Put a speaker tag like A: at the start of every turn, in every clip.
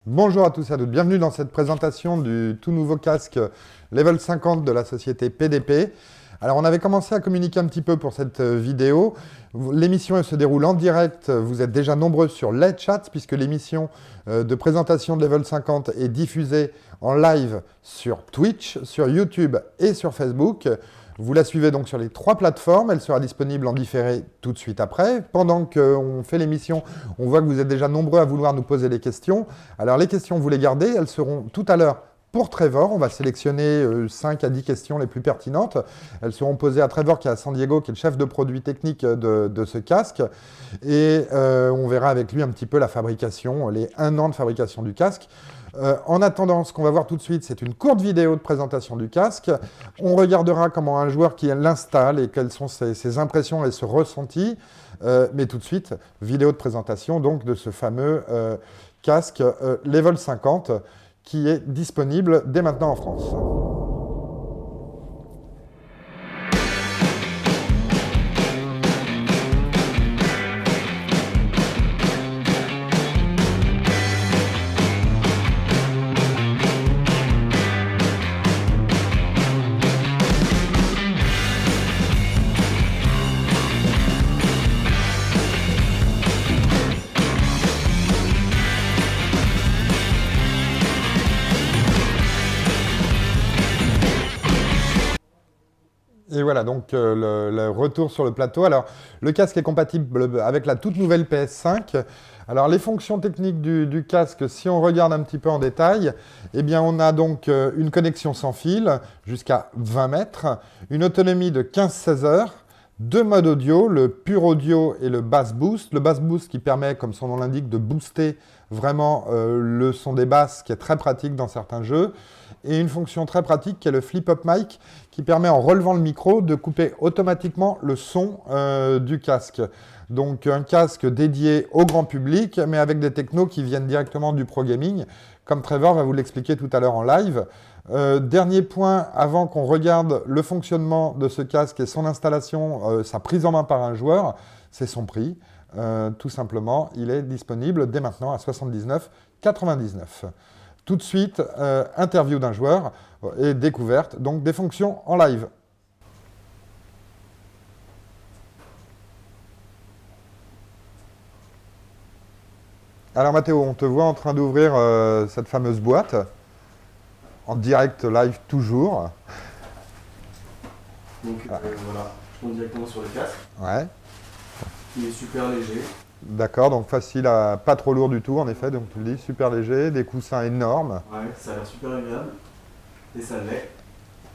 A: Bonjour à tous et à toutes, bienvenue dans cette présentation du tout nouveau casque level 50 de la société PDP. Alors on avait commencé à communiquer un petit peu pour cette vidéo. L'émission se déroule en direct, vous êtes déjà nombreux sur les chats puisque l'émission de présentation de level 50 est diffusée en live sur Twitch, sur YouTube et sur Facebook. Vous la suivez donc sur les 3 plateformes, elle sera disponible en différé tout de suite après. Pendant qu'on fait l'émission, on voit que vous êtes déjà nombreux à vouloir nous poser des questions. Alors les questions, vous les gardez, elles seront tout à l'heure pour Trevor. On va sélectionner 5 à 10 questions les plus pertinentes. Elles seront posées à Trevor qui est à San Diego, qui est le chef de produit technique de ce casque. Et on verra avec lui un petit peu la fabrication, les 1 an de fabrication du casque. En attendant, ce qu'on va voir tout de suite, c'est une courte vidéo de présentation du casque. On regardera comment un joueur qui l'installe et quelles sont ses impressions et ses ressentis. Mais tout de suite, vidéo de présentation donc de ce fameux casque level 50 qui est disponible dès maintenant en France. Et voilà, donc le retour sur le plateau. Alors, le casque est compatible avec la toute nouvelle PS5. Alors, les fonctions techniques du casque, si on regarde un petit peu en détail, eh bien, on a donc une connexion sans fil jusqu'à 20 mètres, une autonomie de 15-16 heures, 2 modes audio, le pur audio et le bass boost. Le bass boost qui permet, comme son nom l'indique, de booster vraiment le son des basses, qui est très pratique dans certains jeux. Et une fonction très pratique qui est le flip-up mic, qui permet en relevant le micro de couper automatiquement le son du casque. Donc un casque dédié au grand public, mais avec des technos qui viennent directement du pro gaming, comme Trevor va vous l'expliquer tout à l'heure en live. Dernier point, avant qu'on regarde le fonctionnement de ce casque et son installation, sa prise en main par un joueur, c'est son prix. Tout simplement, il est disponible dès maintenant à 79,99 €. Tout de suite, interview d'un joueur et découverte, donc des fonctions en live. Alors Mathéo, on te voit en train d'ouvrir cette fameuse boîte, en direct live toujours.
B: Donc voilà, je tombe directement sur le casque.
A: Ouais.
B: Il est super léger.
A: D'accord, donc facile à pas trop lourd du tout en effet, donc tu le dis, super léger, des coussins énormes.
B: Ouais, ça a l'air super agréable. Et ça l'est.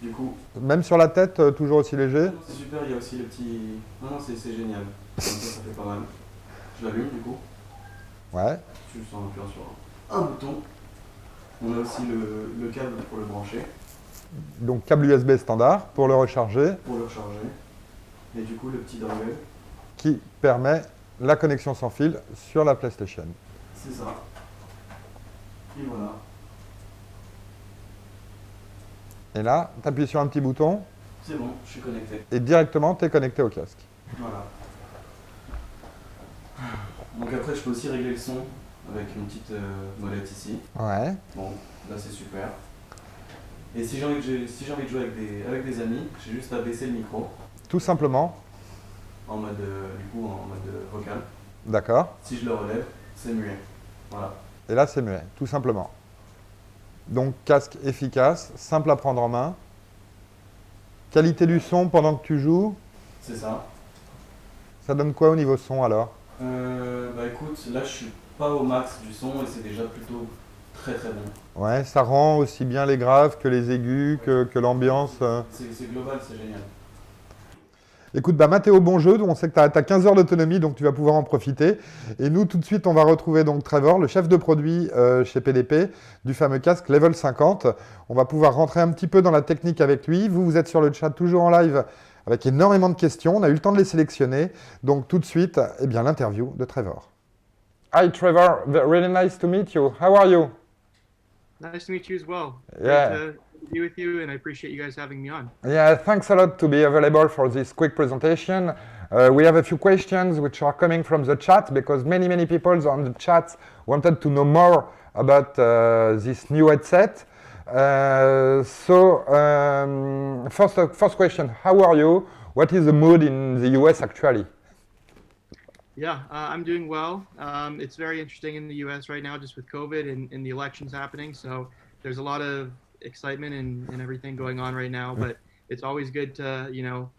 B: Du coup.
A: Même sur la tête, toujours aussi léger.
B: C'est super, il y a aussi le petit. Non, non, c'est génial. Comme ça fait pas mal. Je l'allume du coup.
A: Ouais.
B: Tu le sens en appuyant sur un bouton. On a aussi le câble pour le brancher.
A: Donc câble USB standard pour le recharger.
B: Pour le recharger. Et du coup, le petit dongle.
A: Qui permet la connexion sans fil sur la PlayStation.
B: C'est ça. Et voilà.
A: Et là, tu appuies sur un petit bouton.
B: C'est bon, je suis connecté.
A: Et directement, tu es connecté au casque.
B: Voilà. Donc après, je peux aussi régler le son avec une petite molette ici.
A: Ouais.
B: Bon, là c'est super. Et si j'ai envie de jouer avec des amis, j'ai juste à baisser le micro.
A: Tout simplement.
B: En mode, en mode vocal.
A: D'accord.
B: Si je le relève, c'est muet. Voilà.
A: Et là, c'est muet, tout simplement. Donc, casque efficace, simple à prendre en main. Qualité du son pendant que tu joues.
B: C'est ça.
A: Ça donne quoi au niveau son alors?
B: Bah écoute, là je suis pas au max du son et c'est déjà plutôt très très bon.
A: Ouais, ça rend aussi bien les graves que les aigus, que l'ambiance.
B: C'est global, c'est génial.
A: Écoute, Mathéo, bon jeu. On sait que tu as 15 heures d'autonomie, donc tu vas pouvoir en profiter. Et nous, tout de suite, on va retrouver donc Trevor, le chef de produit chez PDP, du fameux casque level 50. On va pouvoir rentrer un petit peu dans la technique avec lui. Vous êtes sur le chat toujours en live avec énormément de questions. On a eu le temps de les sélectionner. Donc tout de suite, eh bien, l'interview de Trevor. Hi Trevor, really nice to meet you. How are you?
C: Nice to meet you as well.
A: Yeah.
C: Great to be with you, and I appreciate you guys having me on.
A: Yeah, thanks a lot to be available for this quick presentation. We have a few questions which are coming from the chat because many people on the chat wanted to know more about this new headset. First question, how are you? What is the mood in the US actually?
C: Yeah, I'm doing well. It's very interesting in the US right now, just with COVID and the elections happening. So there's a lot of excitement and everything going on right now. But it's always good to,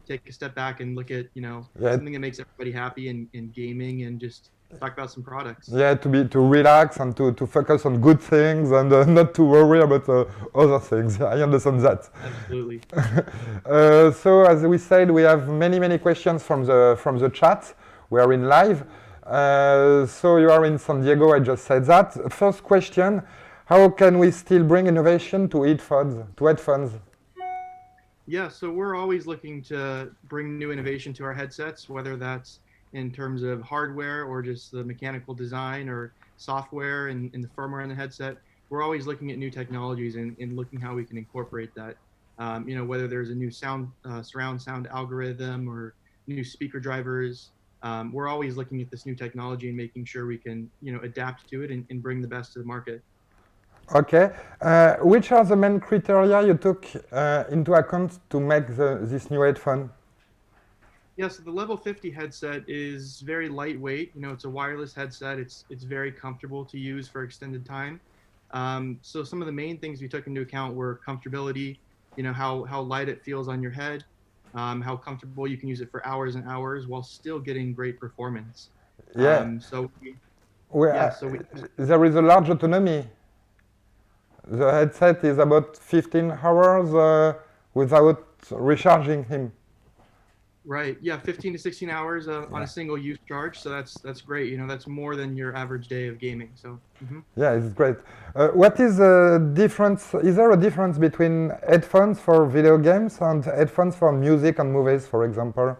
C: take a step back and look at,
A: Yeah.
C: something that makes everybody happy in gaming and just talk about some products.
A: Yeah, to relax and to focus on good things and not to worry about other things. I understand that.
C: Absolutely.
A: So as we said, we have many questions from the chat. We are in live. So you are in San Diego. I just said that. First question: how can we still bring innovation to headphones?
C: Yeah, so we're always looking to bring new innovation to our headsets, whether that's in terms of hardware or just the mechanical design or software and the firmware in the headset. We're always looking at new technologies and looking how we can incorporate that. Whether there's a new surround sound algorithm or new speaker drivers, we're always looking at this new technology and making sure we can, adapt to it and bring the best to the market.
A: Okay. Which are the main criteria you took into account to make this new headphone?
C: Yeah, so the level 50 headset is very lightweight. It's a wireless headset. It's very comfortable to use for extended time. So some of the main things we took into account were comfortability, how light it feels on your head, how comfortable you can use it for hours and hours while still getting great performance.
A: Yeah. There is a large autonomy. The headset is about 15 hours without recharging him.
C: Right. Yeah, 15 to 16 hours on a single use charge. So that's great. That's more than your average day of gaming. So.
A: Yeah, it's great. What is the difference? Is there a difference between headphones for video games and headphones for music and movies, for example?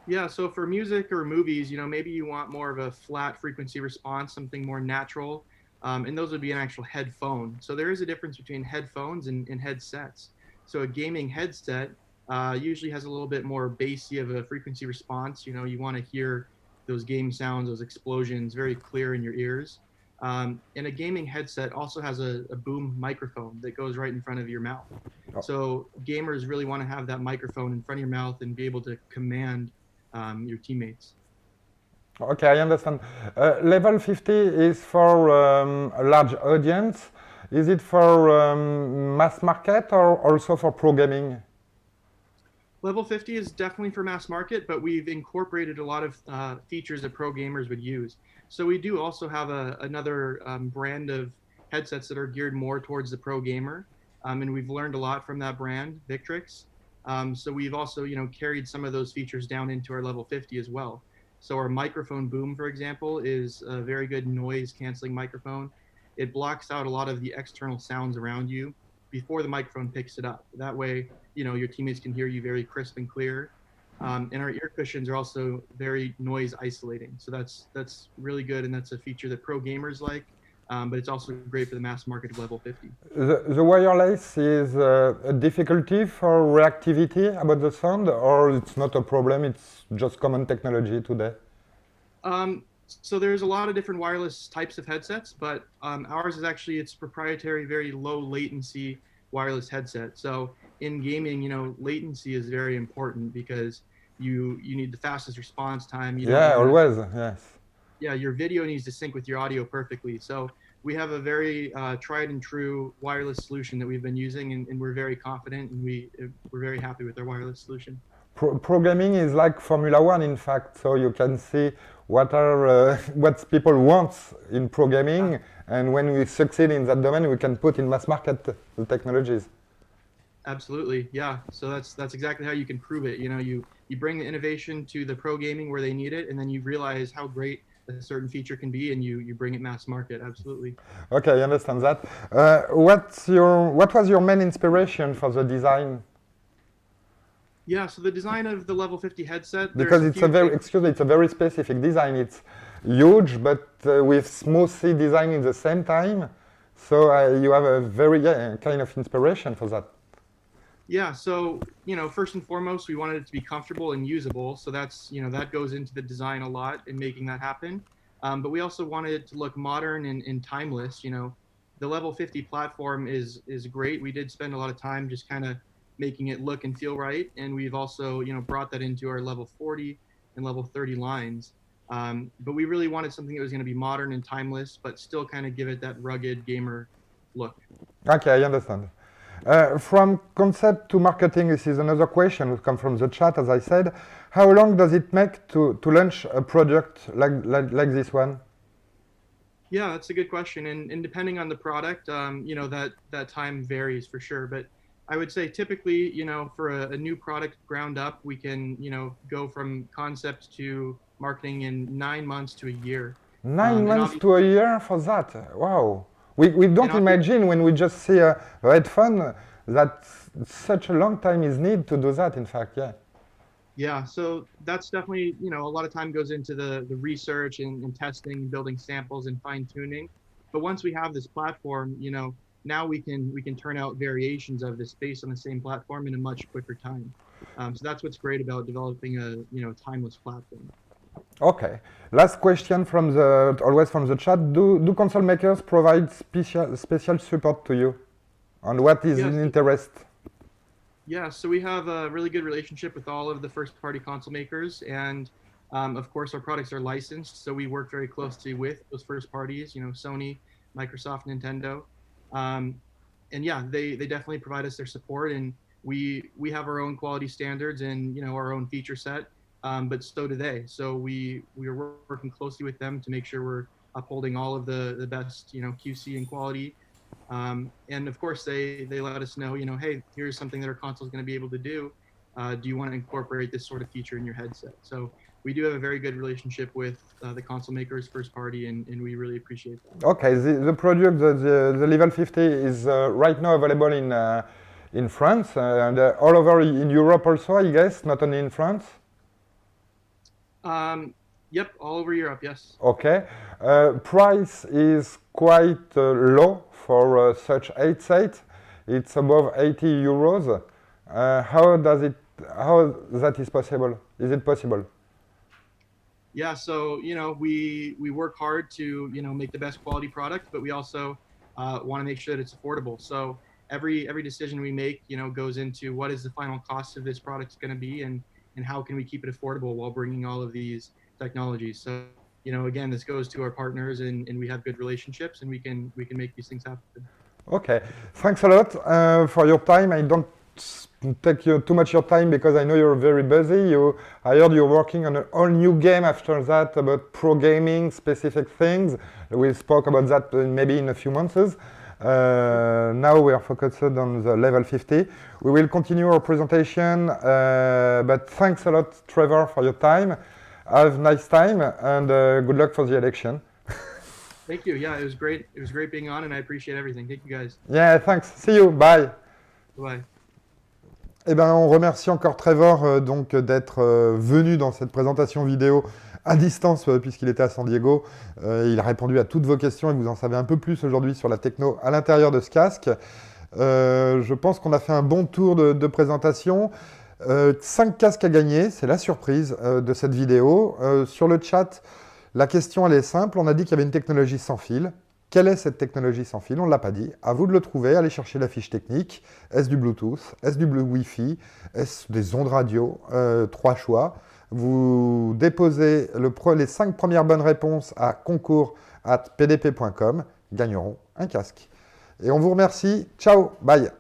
C: Yeah. So for music or movies, maybe you want more of a flat frequency response, something more natural, and those would be an actual headphone. So there is a difference between headphones and headsets. So a gaming headset usually has a little bit more bassy of a frequency response. You want to hear those game sounds, those explosions very clear in your ears. And a gaming headset also has a boom microphone that goes right in front of your mouth. So gamers really want to have that microphone in front of your mouth and be able to command your teammates.
A: Okay, I understand. Level 50 is for a large audience. Is it for mass market or also for pro gaming?
C: Level 50 is definitely for mass market, but we've incorporated a lot of features that pro gamers would use. So we do also have another brand of headsets that are geared more towards the pro gamer, and we've learned a lot from that brand, Victrix. So we've also, carried some of those features down into our level 50 as well. So our microphone boom, for example, is a very good noise canceling microphone. It blocks out a lot of the external sounds around you before the microphone picks it up. That way, your teammates can hear you very crisp and clear. And our ear cushions are also very noise isolating. So that's really good, and that's a feature that pro gamers like. But it's also great for the mass market of level 50.
A: The wireless is a difficulty for reactivity about the sound, or it's not a problem, it's just common technology today?
C: So there's a lot of different wireless types of headsets, but ours is actually its proprietary, very low latency wireless headset. So in gaming, latency is very important because you need the fastest response time.
A: Always, yes.
C: Yeah, your video needs to sync with your audio perfectly. So we have a very tried and true wireless solution that we've been using, and we're very confident, and we're very happy with our wireless solution.
A: Programming is like Formula One, in fact. So you can see what people want in programming, and when we succeed in that domain, we can put in mass market the technologies.
C: Absolutely, yeah. So that's exactly how you can prove it. You bring the innovation to the pro gaming where they need it, and then you realize how great a certain feature can be, and you bring it mass market. Absolutely.
A: Okay, I understand that. What was your main inspiration for the design?
C: Yeah, so the design of the level 50 headset.
A: Because it's a very specific design. It's huge, but with smoothie design in the same time. So you have a very kind of inspiration for that.
C: Yeah, so first and foremost, we wanted it to be comfortable and usable. So that's that goes into the design a lot in making that happen. But we also wanted it to look modern and timeless. You know, the level 50 platform is great. We did spend a lot of time just kind of making it look and feel right, and we've also, you know, brought that into our level 40 and level 30 lines. But we really wanted something that was going to be modern and timeless, but still kind of give it that rugged gamer look.
A: Okay, I understand. From concept to marketing, this is another question which comes from the chat, as I said. How long does it make to launch a product like this one?
C: Yeah, that's a good question. And depending on the product, you know, that time varies for sure. But I would say typically, you know, for a new product ground up, we can, you know, go from concept to marketing in 9 months to a year.
A: 9 months to a year for that? Wow. We don't imagine when we just see a headphone that such a long time is needed to do that, in fact, yeah.
C: Yeah, so that's definitely, you know, a lot of time goes into the research and testing, building samples and fine tuning. But once we have this platform, you know, now we can turn out variations of this based on the same platform in a much quicker time. So that's what's great about developing a, you know, timeless platform.
A: Okay. Last question from always from the chat. Do console makers provide special support to you? On what is in interest?
C: Yeah, so we have a really good relationship with all of the first-party console makers, and of course our products are licensed, so we work very closely with those first parties, you know, Sony, Microsoft, Nintendo, and yeah, they definitely provide us their support, and we have our own quality standards and, you know, our own feature set, but so do they. So we are working closely with them to make sure we're upholding all of the best, you know, QC and quality. And of course, they let us know, you know, hey, here's something that our console is going to be able to do. Do you want to incorporate this sort of feature in your headset? So we do have a very good relationship with the console makers, first party, and we really appreciate that.
A: Okay, the product, the level 50 is right now available in France and all over in Europe also, I guess, not only in France.
C: Yep, all over Europe, yes.
A: Okay. Price is quite low for such headset. It's above 80 euros. How that is possible? Is it possible?
C: Yeah, so, you know, we work hard to, you know, make the best quality product, but we also want to make sure that it's affordable. So every decision we make, you know, goes into what is the final cost of this product going to be, and how can we keep it affordable while bringing all of these technologies. So, you know, again, this goes to our partners, and we have good relationships, and we can make these things happen.
A: Okay, thanks a lot for your time. I don't take you too much your time because I know you're very busy. I heard you're working on a whole new game after that about pro gaming, specific things. We'll spoke about that maybe in a few months. Now we are focused on the level 50. We will continue our presentation, but thanks a lot, Trevor, for your time. Have a nice time, and good luck for the election.
C: Thank you. Yeah, it was great. It was great being on, and I appreciate everything. Thank you, guys.
A: Yeah, thanks. See you. Bye.
C: Bye.
A: Eh ben, on remercie encore Trevor donc d'être venu dans cette présentation vidéo à distance puisqu'il était à San Diego. Il a répondu à toutes vos questions et vous en savez un peu plus aujourd'hui sur la techno à l'intérieur de ce casque. Je pense qu'on a fait un bon tour de présentation. 5 casques à gagner, c'est la surprise de cette vidéo. Sur le chat, la question elle est simple. On a dit qu'il y avait une technologie sans fil. Quelle est cette technologie sans fil? On ne l'a pas dit. À vous de le trouver. Allez chercher la fiche technique. Est-ce du Bluetooth? Est-ce du Wi-Fi? Est-ce des ondes radio? 3 choix. Vous déposez les 5 premières bonnes réponses à concours@pdp.com. Gagneront un casque. Et on vous remercie. Ciao, bye.